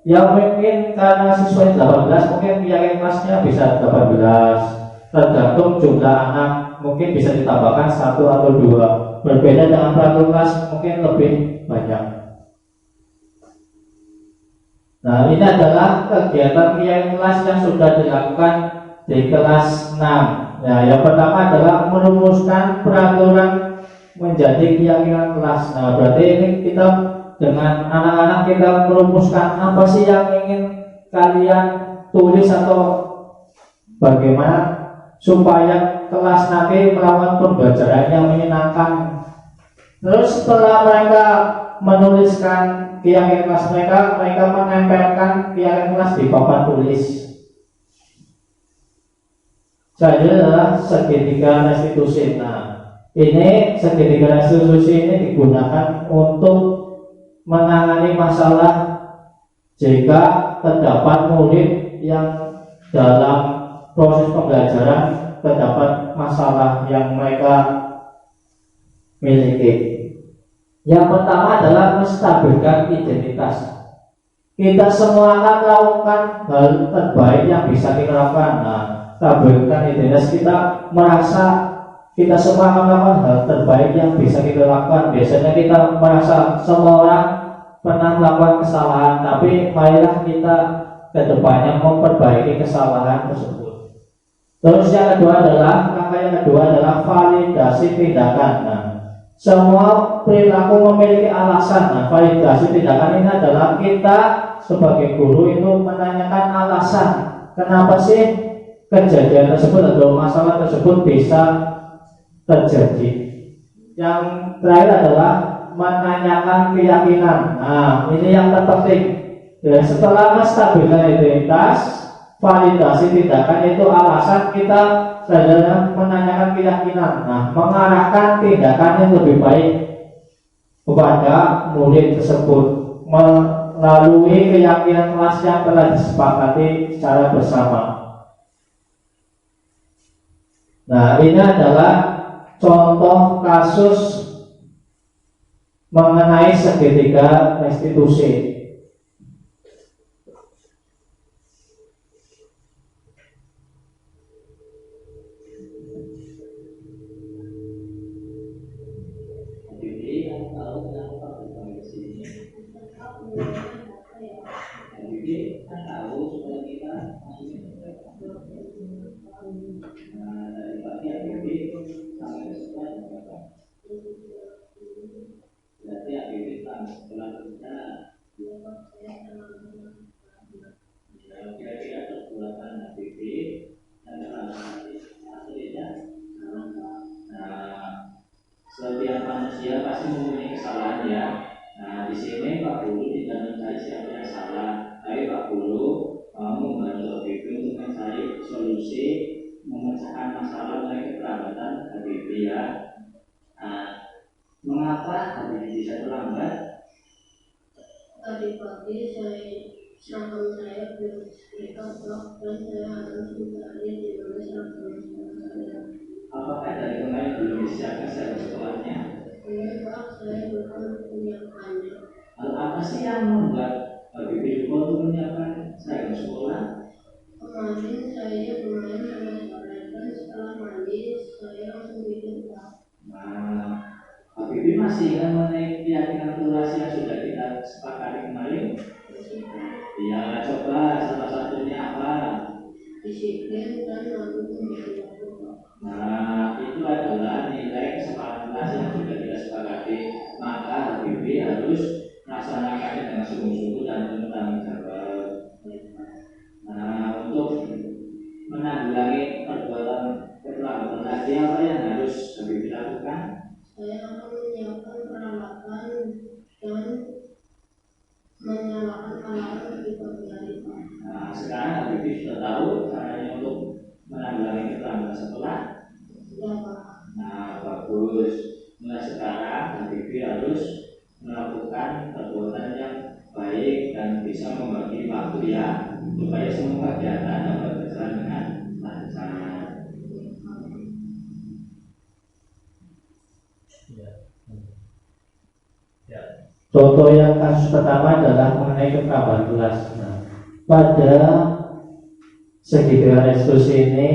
Yang mungkin karena siswa 18 mungkin keyakinan kelasnya bisa 18. Tergantung jumlah anak, mungkin bisa ditambahkan 1 atau 2. Berbeda dengan peraturan kelas mungkin lebih banyak. Nah, ini adalah kegiatan keyakinan kelas yang sudah dilakukan di kelas 6. Nah, yang pertama adalah merumuskan peraturan menjadi keyakinan kelas. Nah, berarti ini kita dengan anak-anak kita merumuskan apa sih yang ingin kalian tulis atau bagaimana supaya kelas nanti melakukan pembelajaran yang menyenangkan. Terus setelah mereka menuliskan keyakinan kelas mereka menempelkan keyakinan kelas di papan tulis. Selanjutnya adalah segitiga restitusi. Nah, ini segitiga restitusi ini digunakan untuk menangani masalah jika terdapat murid yang dalam proses pembelajaran terdapat masalah yang mereka miliki. Yang pertama adalah menstabilkan identitas. Kita semua akan melakukan hal terbaik yang bisa kita lakukan. Nah, stabilkan identitas, kita merasa kita semua akan melakukan hal terbaik yang bisa kita lakukan. Biasanya kita merasa semua orang pernah melakukan kesalahan, tapi marilah kita kedepannya memperbaiki kesalahan tersebut. Terus yang kedua adalah, langkah yang kedua adalah validasi tindakan. Nah, semua perilaku memiliki alasan. Nah, validasi tindakan ini adalah kita sebagai guru itu menanyakan alasan kenapa sih kejadian tersebut atau masalah tersebut bisa terjadi. Yang terakhir adalah menanyakan keyakinan. Nah, ini yang terpenting. Ya, setelah menstabilkan identitas, validasi tindakan itu alasan, kita selanjutnya menanyakan keyakinan. Nah, mengarahkan tindakan yang lebih baik kepada murid tersebut melalui keyakinan kelas yang telah disepakati secara bersama. Nah, ini adalah contoh kasus mengenai segitiga restitusi. Setiap manusia pasti mempunyai kesalahan ya. Nah, di sini Pak Guru tidak mencari siapa yang salah, tapi Pak Guru mau membantu HBB untuk mencari solusi memecahkan masalah mengenai keterlambatan HBB ya. Nah, mengapa HBB bisa terlambat? Tadi pagi seragam saya belum mereka blok dan saya harus mencari di mana seragam saya. Apakah dari kemarin belum disiapkan seragam sekolahnya? Ini Pak, saya belum menyiapkannya. Hal apa sih yang membuat HBB lupa untuk menyiapkan seragam sekolah? Kemarin saya kemarin sama saudara, setelah mandi saya langsung bikin Pak. Nah, HBB masih ingat mengenai keyakinan kurasi yang sudah kita sepakati kemarin? Iya, coba salah satunya apa? Disiplin dan mampu menjadi waktu Pak. Nah, itu adalah nilai kesepakatan yang sudah kita sepakati. Maka HBB harus melaksanakannya dengan sungguh-sungguh dan penuh tanggung jawab. Nah, untuk menanggulangi perbuatan keterlambatan tadi, apa yang harus HBB lakukan? Saya akan menyiapkan peralatan dan menyalakan alarm di pagi hari Pak. Nah, sekarang HBB sudah tahu caranya untuk menanggulangi keterlambatan sekolah. Ya Pak. Nah, bagus. Mulai sekarang HBB harus melakukan perbuatan yang baik dan bisa membagi waktu ya, supaya semua kegiatan dapat berjalan dengan lancar. Contoh yang kasus pertama adalah mengenai keterlambatan kelas. Nah, pada segitiga restitusi ini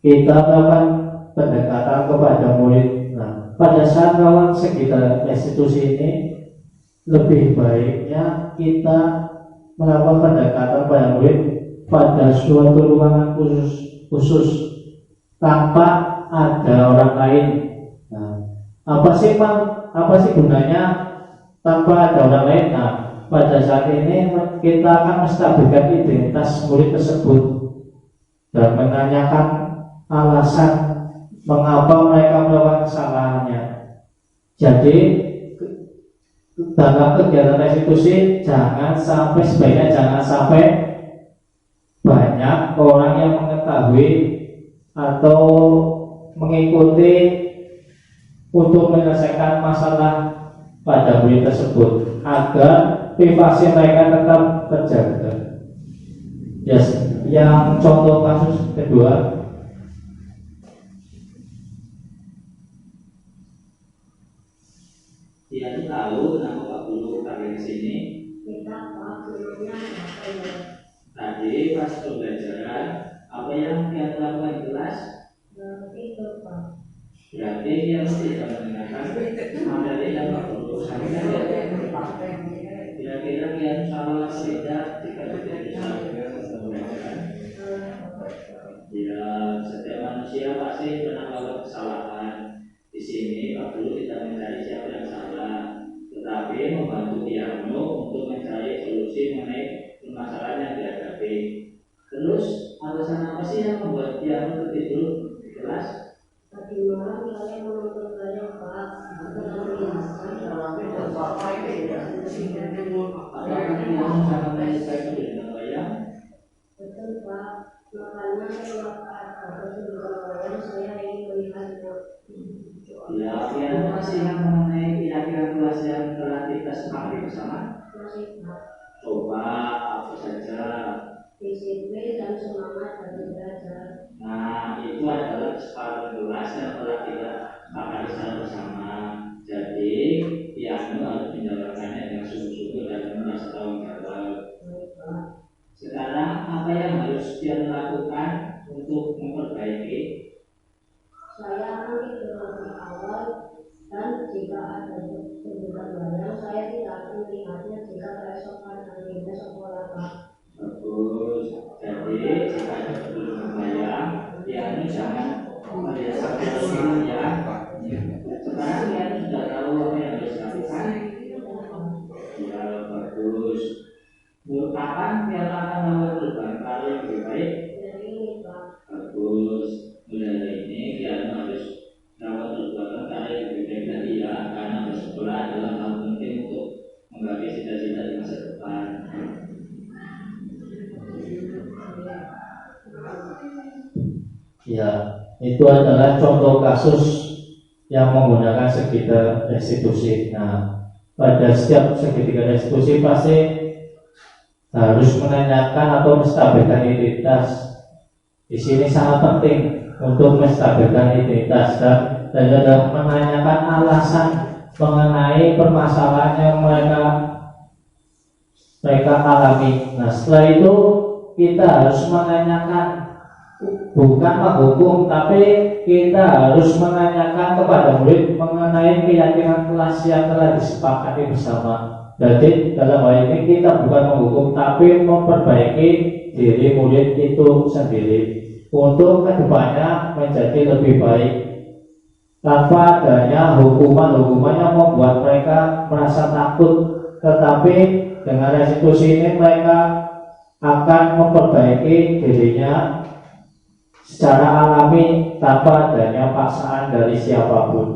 kita melakukan pendekatan kepada murid. Nah, pada saat melakukan segitiga restitusi ini, lebih baiknya kita melakukan pendekatan pada murid pada suatu ruangan khusus tanpa ada orang lain. Nah, apa sih gunanya tanpa ada orang lain? Nah, pada saat ini kita akan menstabilkan identitas murid tersebut dan menanyakan alasan mengapa mereka melakukan kesalahannya. Jadi dalam kegiatan restitusi sebaiknya jangan sampai banyak orang yang mengetahui atau mengikuti untuk menyelesaikan masalah pada murid tersebut agar privasi mereka tetap terjaga. Yes. Yang contoh kasus kedua, tahu kenapa Pak Guru kami ke sini? Kita Pak gurunya apa ya? Tadi pas pembelajaran, apa yang dia lakukan di kelas? Itu Pak. Berarti dia tidak mendengarkan materi yang Pak Guru sampaikan. Kira-kira dia salah atau tidak jika tidak bisa pembelajaran? Ya, setiap manusia pasti pernah melakukan kesalahan. Di sini Pak Guru tidak mencari siapa yang salah, tetapi membantu Piano untuk mencari solusi mengenai permasalahan yang dihadapi. Terus alasan apa sih yang membuat Piano tertidur di kelas? Tadi malam saya menonton banyak Pak. Apakah Piano sangat menyukai dengan wayang? Betul Pak. Makanya setelah ada sebelum saya ingin melihatnya. Ya, Piano masih yang mengenai keyakinan kelas yang telah kita sepakati bersama. Masih Pak. Coba apa saja. Disiplin dan semangat dalam belajar. Nah, itu adalah kesepakatan kelas yang telah kita sepakati secara bersama. Jadi, Piano harus menjalankannya dengan sungguh-sungguh dan merasa tanggung jawab. Sekarang, apa yang harus Piano lakukan untuk memperbaiki? Saya akan tidur lebih awal dan jika ada tuntutan barang saya tidak akan melihatnya jika keesokan harinya sekolah Pak. Bagus. Jadi, jika ada pertunjukan wayang, Piano jangan melihat sampai dulu ya. Sekarang Piano sudah tahu apa yang harus dilakukan. Ya, bagus. Kapan Piano akan melakukan perubahan kalau yang lebih baik? Jadi ini Pak. Bagus. Mulai dari ini Piano harus melakukan perubahan kalau yang lebih baik tadi ya, karena bersekolah adalah hal penting untuk menggapai cita-cita di masa depan. Ya, itu adalah contoh kasus yang menggunakan segitiga restitusi. Nah, pada setiap segitiga restitusi pasti harus menanyakan atau menstabilkan identitas. Di sini sangat penting untuk menstabilkan identitas dan dalam menanyakan alasan mengenai permasalahan yang mereka alami. Nah, setelah itu kita harus menanyakan, bukan menghukum, tapi kita harus menanyakan kepada murid mengenai keyakinan kelas yang telah disepakati bersama. Jadi dalam hal ini kita bukan menghukum, tapi memperbaiki diri murid itu sendiri untuk kedepannya menjadi lebih baik, tanpa adanya hukuman-hukuman yang membuat mereka merasa takut. Tetapi dengan restitusi ini mereka akan memperbaiki dirinya secara alami tanpa adanya paksaan dari siapapun.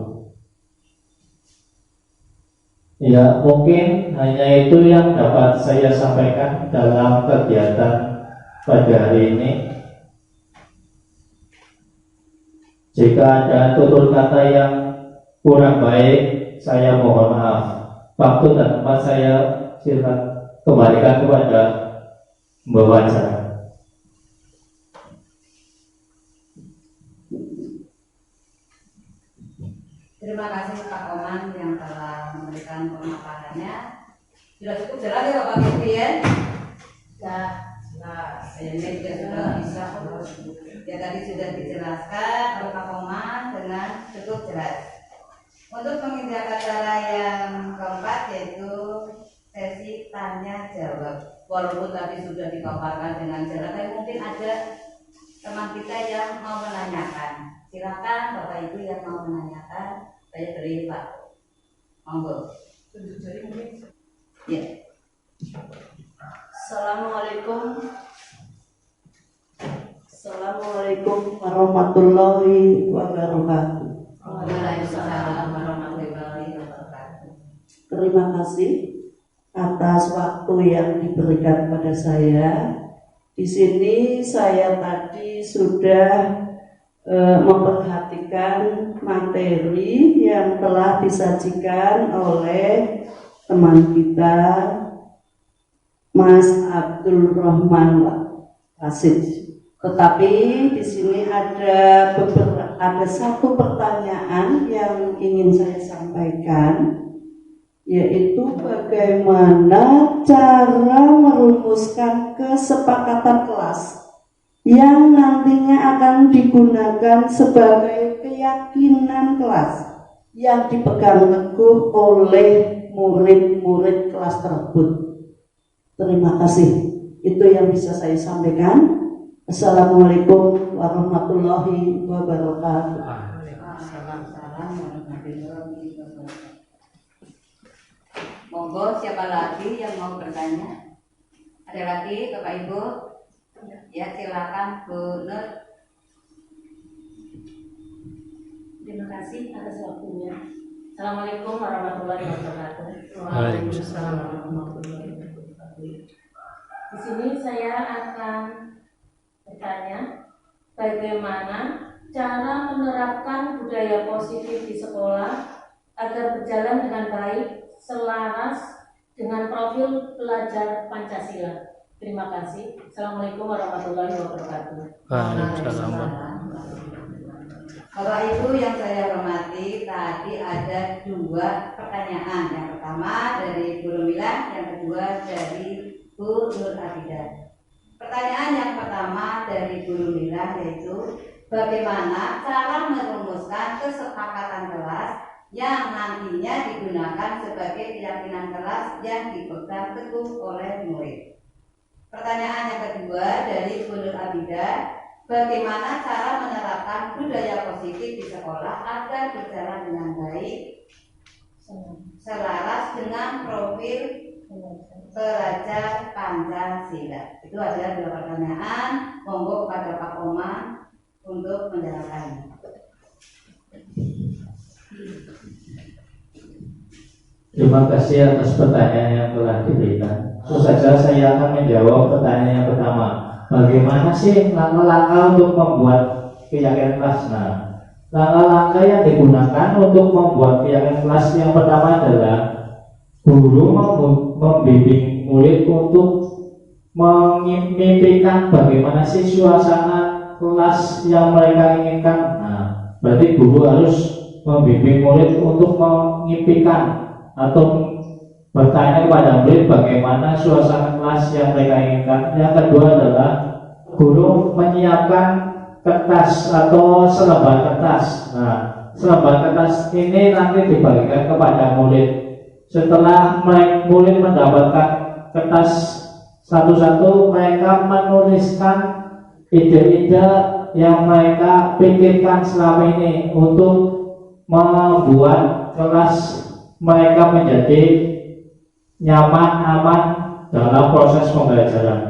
Ya, mungkin hanya itu yang dapat saya sampaikan dalam kegiatan pada hari ini. Jika ada tutur kata yang kurang baik, saya mohon maaf. Waktu dan tempat saya silakan kembalikan kepada Mbak Wajar. Terima kasih Pak Oman yang telah memberikan pemaparannya. Sudah cukup jelas ya Bapak Ibu ya? Saya juga sudah bisa. Ya tadi sudah dijelaskan oleh Pak Oman dengan cukup jelas. Untuk menginjak acara yang keempat yaitu sesi tanya jawab. Walaupun tadi sudah dipaparkan dengan jelas, tapi mungkin ada teman kita yang mau menanyakan. Silakan Bapak Ibu yang mau menanyakan, saya beri Pak. Monggo. Ya. Assalamualaikum warahmatullahi wabarakatuh. Waalaikumsalam warahmatullahi wabarakatuh. Terima kasih atas waktu yang diberikan pada saya. Di sini saya tadi sudah memperhatikan materi yang telah disajikan oleh teman kita Mas Abdul Rahman Wasid. Tetapi di sini ada satu pertanyaan yang ingin saya sampaikan. yaitu bagaimana cara merumuskan kesepakatan kelas yang nantinya akan digunakan sebagai keyakinan kelas yang dipegang teguh oleh murid-murid kelas tersebut. Terima kasih. Itu yang bisa saya sampaikan. Assalamualaikum warahmatullahi wabarakatuh. Monggo, siapa lagi yang mau bertanya? Ada lagi, Bapak Ibu? Ya, silakan Bu Nur. Terima kasih atas waktunya. Assalamualaikum warahmatullahi wabarakatuh. Waalaikumsalam warahmatullahi wabarakatuh. Di sini saya akan bertanya, bagaimana cara menerapkan budaya positif di sekolah agar berjalan dengan baik, selaras dengan profil pelajar Pancasila. Terima kasih. Assalamualaikum warahmatullahi wabarakatuh. Waalaikumsalam. Bapak Ibu yang saya hormati, tadi ada 2 pertanyaan. Yang pertama dari Bu Rumilah, yang kedua dari Bu Nur Abidah. Pertanyaan yang pertama dari Bu Rumilah yaitu bagaimana cara merumuskan kesepakatan kelas yang nantinya digunakan sebagai keyakinan kelas yang dipegang teguh oleh murid. Pertanyaan yang kedua dari Bu Nur Abidah, bagaimana cara menerapkan budaya positif di sekolah agar berjalan dengan baik, selaras dengan profil pelajar Pancasila. Itu ada 2 pertanyaan. Monggo kepada Pak Oman untuk menjawabnya. Terima kasih atas pertanyaan yang telah diberikan. Langsung saja saya akan menjawab pertanyaan yang pertama. Bagaimana sih langkah-langkah untuk membuat keyakinan kelas? Nah, langkah-langkah yang digunakan untuk membuat keyakinan kelas yang pertama adalah guru membimbing murid untuk memimpikan bagaimana sih suasana kelas yang mereka inginkan. Nah, berarti guru harus membimbing murid untuk mengimpikan atau bertanya kepada murid bagaimana suasana kelas yang mereka inginkan. Yang kedua adalah guru menyiapkan kertas atau selembar kertas. Nah, selembar kertas ini nanti dibagikan kepada murid. Setelah murid mendapatkan kertas satu-satu, mereka menuliskan ide-ide yang mereka pikirkan selama ini untuk membuat kelas mereka menjadi nyaman, aman dalam proses pembelajaran.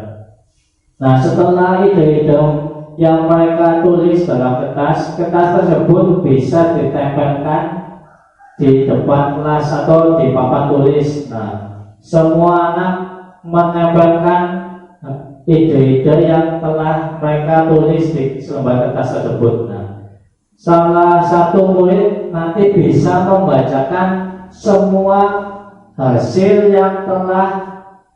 Nah, setelah ide-ide yang mereka tulis dalam kertas tersebut bisa ditempelkan di depan kelas atau di papan tulis. Nah, semua anak menempelkan ide-ide yang telah mereka tulis di selembar kertas tersebut. Nah, salah satu murid nanti bisa membacakan semua hasil yang telah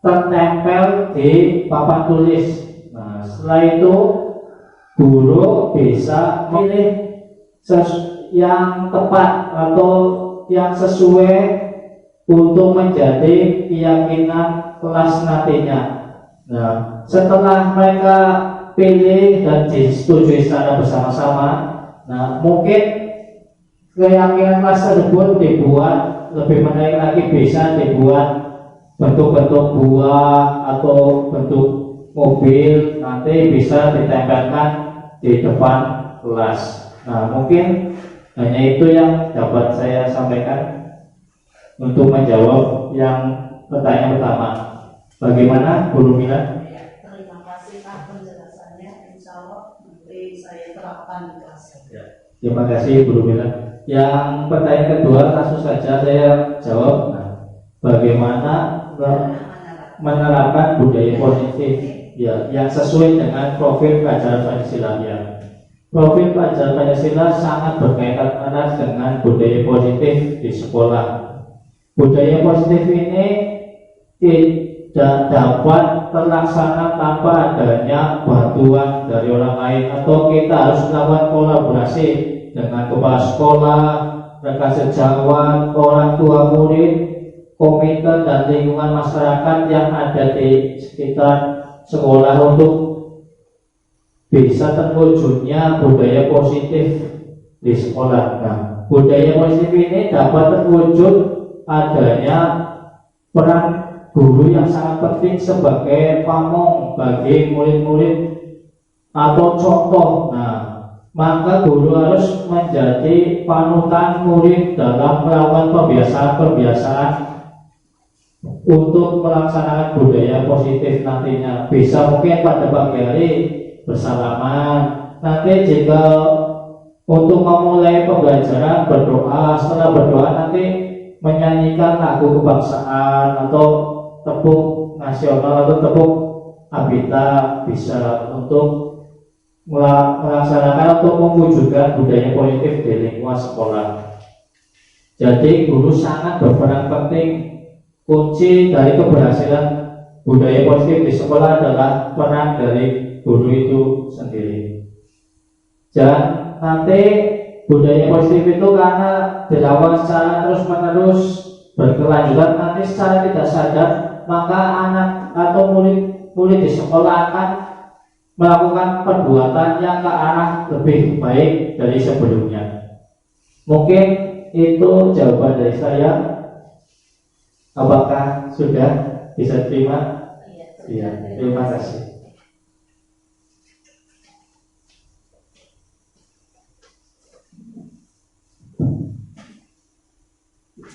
tertempel di papan tulis. Nah, setelah itu guru bisa memilih yang tepat atau yang sesuai untuk menjadi keyakinan kelas nantinya. Nah, setelah mereka pilih dan disetujui secara bersama-sama, nah mungkin keyakinan kelas tersebut dibuat lebih menarik lagi, bisa dibuat bentuk-bentuk buah atau bentuk mobil, nanti bisa ditempelkan di depan kelas. Nah, mungkin hanya itu yang dapat saya sampaikan untuk menjawab yang pertanyaan pertama. Bagaimana, Bu Rumila? Terima kasih Pak penjelasannya. Insya Allah nanti saya terapkan di kelas. Terima kasih, Bu Rumila. Yang pertanyaan kedua langsung saja saya jawab. Nah, bagaimana menerapkan budaya positif ya yang sesuai dengan profil pelajaran Pancasila ya. Profil pelajaran Pancasila sangat berkaitan erat dengan budaya positif di sekolah. Budaya positif ini tidak dapat terlaksana tanpa adanya bantuan dari orang lain, atau kita harus melakukan kolaborasi dengan kepala sekolah, rekan sejawat, orang tua murid, komite dan lingkungan masyarakat yang ada di sekitar sekolah untuk bisa terwujudnya budaya positif di sekolah. Nah, budaya positif ini dapat terwujud adanya peran guru yang sangat penting sebagai pamong bagi murid-murid atau contoh. Nah, maka guru harus menjadi panutan murid dalam melakukan pembiasaan-pembiasaan untuk melaksanakan budaya positif nantinya. Bisa mungkin pada pagi hari bersalaman. Nanti jika untuk memulai pembelajaran berdoa, setelah berdoa nanti menyanyikan lagu kebangsaan atau tepuk nasional atau tepuk abita, bisa untuk melaksanakan atau mewujudkan budaya positif di lingkungan sekolah. Jadi guru sangat berperan penting. Kunci dari keberhasilan budaya positif di sekolah adalah peran dari guru itu sendiri. Dan nanti budaya positif itu karena dilakukan secara terus-menerus berkelanjutan, nanti secara tidak sadar maka anak atau murid di sekolah akan melakukan perbuatan yang ke arah lebih baik dari sebelumnya. Mungkin itu jawaban dari saya. Apakah sudah bisa terima? Iya, terima kasih.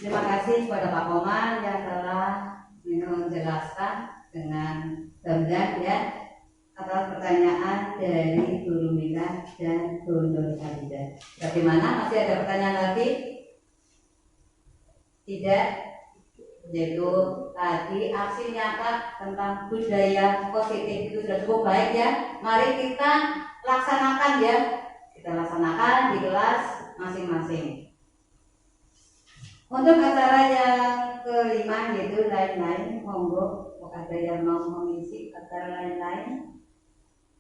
Terima kasih kepada Pak Komar yang telah menjelaskan dengan gamblang ya atas pertanyaan dari Guru Mila dan Guru Nur Khalida. Bagaimana? Masih ada pertanyaan lagi? Tidak. Yaitu tadi aksi nyata tentang budaya positif itu sudah cukup baik ya. Mari kita laksanakan ya. Kita laksanakan di kelas masing-masing. Untuk acara yang kelima yaitu lain-lain, monggo ada yang mau mengisi acara lain-lain.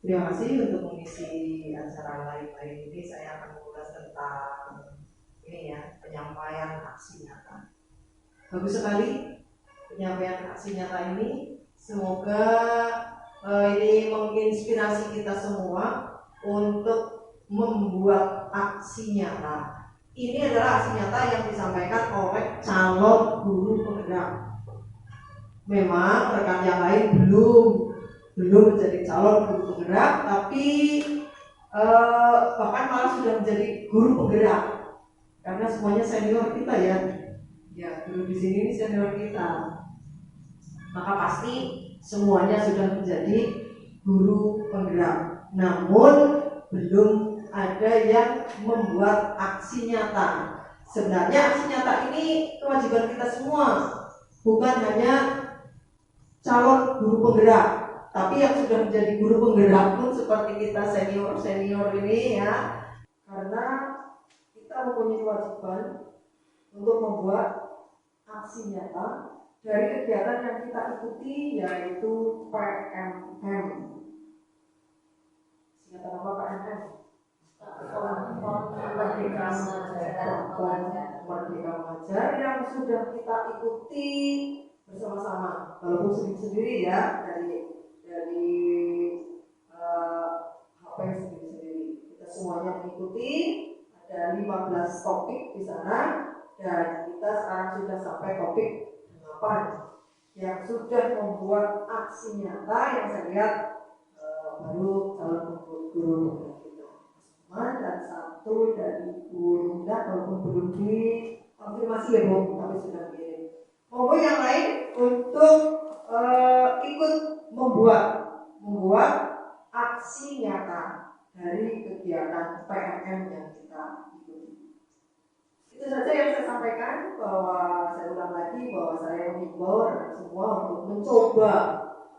Terima kasih untuk mengisi acara lain-lain ini. Saya akan mengulas tentang ini ya, penyampaian aksi nyata. Bagus sekali penyampaian aksi nyata ini. Semoga ini menginspirasi kita semua untuk membuat aksi nyata. Ini adalah aksi nyata yang disampaikan oleh calon guru penggerak. Memang rekan yang lain belum menjadi calon guru penggerak, tapi bahkan malah sudah menjadi guru penggerak karena semuanya senior kita ya. Ya, guru di sini ini senior kita. Maka pasti semuanya sudah menjadi guru penggerak. Namun belum ada yang membuat aksi nyata. Sebenarnya aksi nyata ini kewajiban kita semua, bukan hanya calon guru penggerak, tapi yang sudah menjadi guru penggerak pun seperti kita senior ini ya, karena kita mempunyai kewajiban untuk membuat aksi nyata dari kegiatan yang kita ikuti, yaitu PMM. Singkatan apa PMM? Merdeka Mengajar yang sudah kita ikuti bersama-sama, walaupun sendiri-sendiri ya, dari HP sendiri-sendiri. Kita semuanya mengikuti, ada 15 topik di sana, dan kita sekarang sudah sampai topik 8 yang sudah membuat aksi nyata yang saya lihat baru calon guru kita dan satu dari guru kita walaupun belum dikonfirmasi ya Bu, tapi sudah kirim. Monggo yang lain untuk ikut membuat aksi nyata dari kegiatan PMM yang kita ikuti. Itu saja yang saya sampaikan, bahwa saya ulang lagi bahwa saya mengimbau semua untuk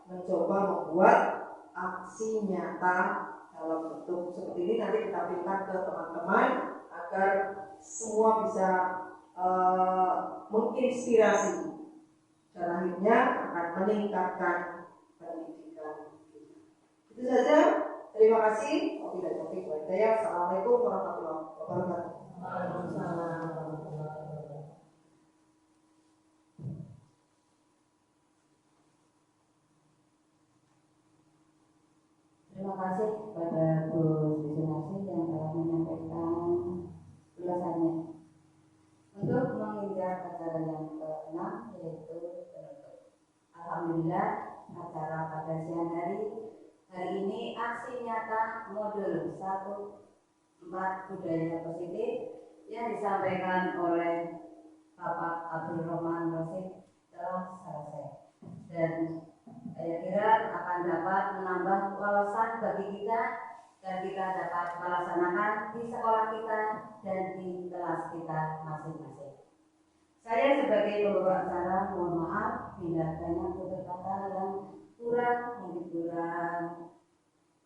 mencoba membuat aksi nyata dalam bentuk seperti ini. Nanti kita berikan ke teman-teman agar semua bisa menginspirasi dan akhirnya akan meningkatkan pendidikan kita. Itu saja. Terima kasih. Assalamualaikum warahmatullahi wabarakatuh. Waalaikumsalam. Terima kasih kepada Bu Sri Sunarsi yang telah menyampaikan ulasannya. Untuk menginjak acara yang ke-6 yaitu penutup. Alhamdulillah acara pada siang hari ini aksi nyata modul 1/4 budaya positif yang disampaikan oleh Bapak Abdul Rahman Rosid telah selesai, dan saya kira akan dapat menambah wawasan bagi kita dan kita dapat melaksanakan di sekolah kita dan di kelas kita masing-masing. Saya sebagai pembawa acara mohon maaf bila banyak tutur kata yang kurang, mungkin kurang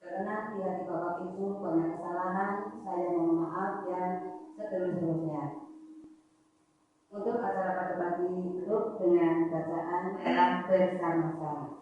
berkenan di hati Bapak Ibu, banyak kesalahan, saya mohon maaf yang seterus-terusnya. Untuk acara pada pagi grup dengan bacaan telah bersama-sama.